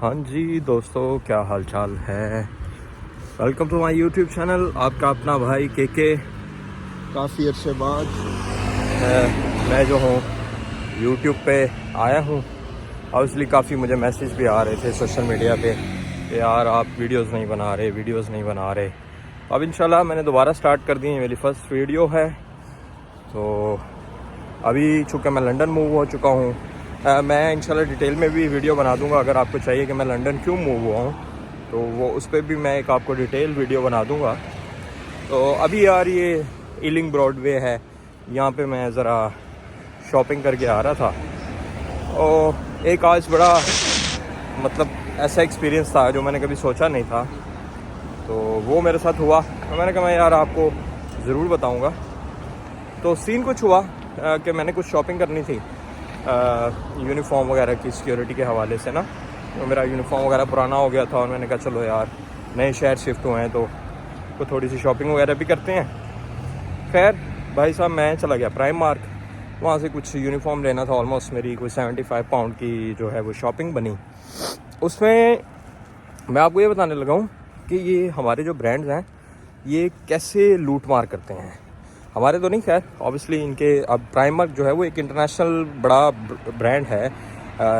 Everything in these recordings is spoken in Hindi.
हाँ जी दोस्तों, क्या हाल चाल है। Welcome to my YouTube channel. आपका अपना भाई के काफ़ी अरसे बाद मैं जो हूँ यूट्यूब पे आया हूँ। ऑब्वियसली काफ़ी मुझे मैसेज भी आ रहे थे सोशल मीडिया पे कि यार आप वीडियोस नहीं बना रहे। अब इंशाल्लाह मैंने दोबारा स्टार्ट कर दी है, मेरी फर्स्ट वीडियो है। तो अभी चूँकि मैं लंदन मूव हो चुका हूँ, मैं इंशाल्लाह डिटेल में भी वीडियो बना दूंगा। अगर आपको चाहिए कि मैं लंदन क्यों मूव हुआ हूँ तो वो उस पर भी मैं एक आपको डिटेल वीडियो बना दूंगा। तो अभी यार ये ईलिंग ब्रॉडवे है, यहाँ पे मैं ज़रा शॉपिंग करके आ रहा था और एक आज बड़ा मतलब ऐसा एक्सपीरियंस था जो मैंने कभी सोचा नहीं था, तो वो मेरे साथ हुआ। तो मैंने कहा मैं यार आपको ज़रूर बताऊँगा। तो सीन कुछ हुआ कि मैंने कुछ शॉपिंग करनी थी यूनिफॉर्म वगैरह की सिक्योरिटी के हवाले से ना। तो मेरा यूनिफॉर्म वगैरह पुराना हो गया था और मैंने कहा चलो यार नए शहर शिफ्ट हुए हैं तो थोड़ी सी शॉपिंग वगैरह भी करते हैं। खैर भाई साहब, मैं चला गया प्राइम मार्क, वहाँ से कुछ यूनिफॉर्म लेना था। ऑलमोस्ट मेरी कोई 75 पाउंड की जो है वो शॉपिंग बनी। उसमें मैं आपको ये बताने लगा हूँ कि ये हमारे जो ब्रांड्स हैं ये कैसे लूट मार करते हैं। हमारे तो नहीं, खैर ऑब्वियसली इनके। अब प्राइमर्क जो है वो एक इंटरनेशनल बड़ा ब्रांड है,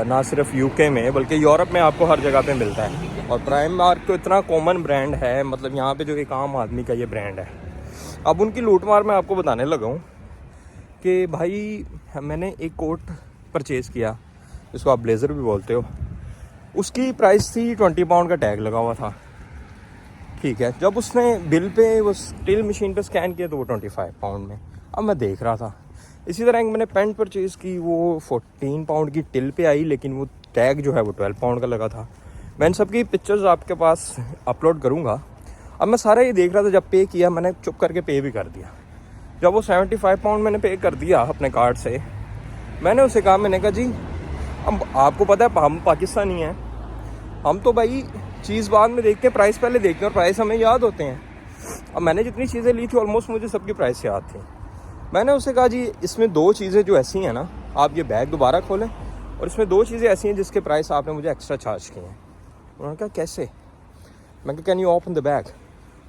ना सिर्फ यूके में बल्कि यूरोप में आपको हर जगह पे मिलता है। और प्राइमर्क तो इतना कॉमन ब्रांड है, मतलब यहाँ पे जो एक आम आदमी का ये ब्रांड है। अब उनकी लूटमार मैं आपको बताने लगा हूँ कि भाई मैंने एक कोट परचेज़ किया, जिसको आप ब्लेज़र भी बोलते हो। उसकी प्राइस थी 20 पाउंड का टैग लगा हुआ था, ठीक है। जब उसने बिल पे वो टिल मशीन पे स्कैन किया तो वो 25 पाउंड में। अब मैं देख रहा था। इसी तरह मैंने पेंट परचेज़ की, वो 14 पाउंड की टिल पे आई, लेकिन वो टैग जो है वो 12 पाउंड का लगा था। मैं इन सब की पिक्चर्स आपके पास अपलोड करूँगा। अब मैं सारा ये देख रहा था। जब पे किया मैंने चुप करके पे भी कर दिया। जब वो 75 पाउंड मैंने पे कर दिया अपने कार्ड से, मैंने उसे कहा, मैंने कहा जी अब आपको पता है हम पाकिस्तानी हैं, हम तो भाई चीज़ बाद में देखते हैं, प्राइस पहले देखते हैं और प्राइस हमें याद होते हैं। अब मैंने जितनी चीज़ें ली थी ऑलमोस्ट मुझे सबकी प्राइस याद थी। मैंने उससे कहा जी इसमें दो चीज़ें जो ऐसी हैं ना, आप ये बैग दोबारा खोलें और इसमें दो चीज़ें ऐसी हैं जिसके प्राइस आपने मुझे एक्स्ट्रा चार्ज किए हैं। उन्होंने कहा कैसे? मैं कहा can you open the bag.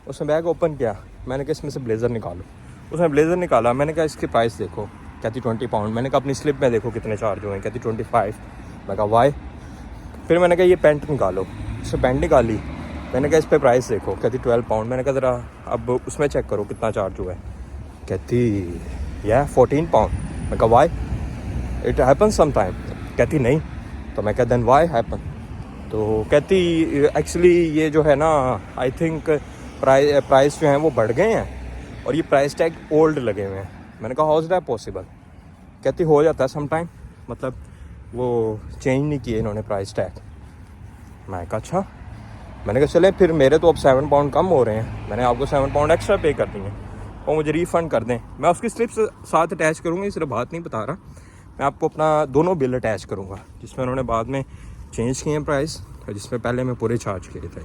उसने बैग ओपन किया, मैंने कहा इसमें से ब्लेज़र निकालो। उसने ब्लेज़र निकाला, मैंने कहा इसकी प्राइस देखो, कहती 20 पाउंड। मैंने कहा अपनी स्लिप में देखो कितने चार्ज हुए हैं, कहती 25। मैं कहा वाई। फिर मैंने कहा ये पैंट निकालो, उससे पैंट निकाली। मैंने कहा इस पर प्राइस देखो, कहती 12 पाउंड। मैंने कहा ज़रा अब उसमें चेक करो कितना चार्ज हुआ है, कहती या 14 पाउंड। मैं कहा why, it happen some time. कहती नहीं। तो मैं कहा देन वाई हैपन। तो कहती एक्चुअली ये जो है ना, आई थिंक प्राइस जो हैं वो बढ़ गए हैं और ये प्राइस टैग ओल्ड लगे हुए हैं। मैंने कहा हाउ इज़ दैट पॉसिबल? कहती हो जाता है सम टाइम, मतलब वो चेंज नहीं किए इन्होंने प्राइस टैग। मैं कहा अच्छा। मैंने कहा चलें फिर, मेरे तो अब 7 पाउंड कम हो रहे हैं, मैंने आपको 7 पाउंड एक्स्ट्रा पे कर दिए और मुझे रिफ़ंड कर दें। मैं उसकी स्लिप साथ अटैच करूँगा, ये सिर्फ बात नहीं बता रहा, मैं आपको अपना दोनों बिल अटैच करूँगा जिसमें उन्होंने बाद में चेंज किए हैं प्राइस और जिसमें पहले मैं पूरे चार्ज किए थे।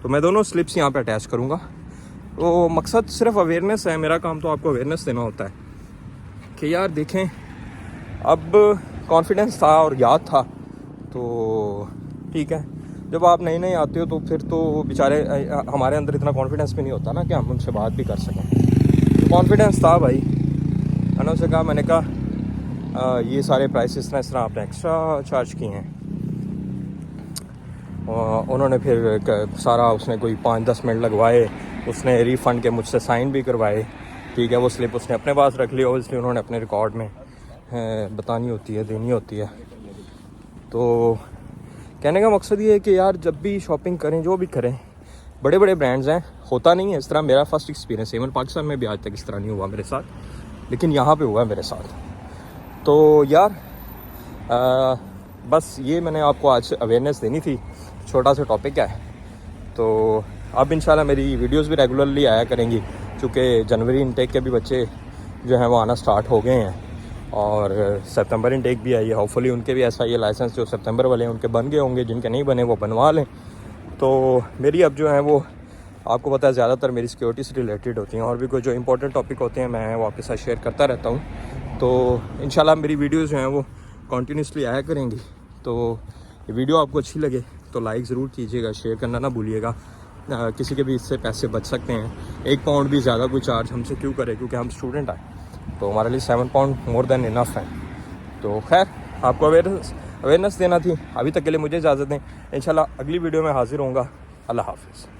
तो मैं दोनों स्लिप्स यहाँ पर अटैच करूँगा। तो मकसद सिर्फ अवेयरनेस है, मेरा काम तो आपको अवेयरनेस देना होता है कि यार देखें। अब कॉन्फिडेंस था और याद था तो ठीक है। जब आप नए नए आते हो तो फिर तो बेचारे हमारे अंदर इतना कॉन्फिडेंस भी नहीं होता ना कि हम उनसे बात भी कर सकें। तो कॉन्फिडेंस था भाई। मैंने उनसे कहा, मैंने कहा ये सारे प्राइसेस ना इस तरह आपने एक्स्ट्रा चार्ज किए हैं। उन्होंने फिर सारा उसने कोई 5-10 मिनट लगवाए, उसने रिफ़ंड के मुझसे साइन भी करवाए, ठीक है। वो स्लिप उसने अपने पास रख ली, इसलिए उन्होंने अपने रिकॉर्ड में बतानी होती है, देनी होती है। तो कहने का मकसद ये है कि यार जब भी शॉपिंग करें, जो भी करें, बड़े बड़े ब्रांड्स हैं, होता नहीं है इस तरह। मेरा फर्स्ट एक्सपीरियंस है, इवन पाकिस्तान में भी आज तक इस तरह नहीं हुआ मेरे साथ, लेकिन यहाँ पे हुआ मेरे साथ। तो यार बस ये मैंने आपको आज अवेयरनेस देनी थी, छोटा सा टॉपिक है। तो अब इंशाल्लाह मेरी वीडियोस भी रेगुलरली आया करेंगी, क्योंकि जनवरी इनटेक के भी बच्चे जो हैं वो आना स्टार्ट हो गए हैं और सितंबर इनटेक भी आई है। होपफुली उनके भी ऐसा ये लाइसेंस जो सितंबर वाले हैं उनके बन गए होंगे, जिनके नहीं बने वो बनवा लें। तो मेरी अब जो है वो आपको पता है ज़्यादातर मेरी सिक्योरिटी से रिलेटेड होती हैं, और भी कोई जो इंपॉर्टेंट टॉपिक होते हैं मैं वो आपके साथ शेयर करता रहता हूँ। तो इंशाल्लाह मेरी वीडियोज़ जो हैं वो कंटिन्यूसली आया करेंगी। तो ये वीडियो आपको अच्छी लगे तो लाइक ज़रूर कीजिएगा, शेयर करना ना भूलिएगा। किसी के भी इससे पैसे बच सकते हैं। 1 पाउंड भी ज़्यादा कोई चार्ज हमसे क्यों करे, क्योंकि हम स्टूडेंट हैं, तो हमारे लिए 7 पाउंड मोर देन इनफ है। तो खैर आपको अवेयरनेस देना थी। अभी तक के लिए मुझे इजाज़त दें, इंशाल्लाह अगली वीडियो में हाजिर होऊंगा। अल्लाह हाफिज़।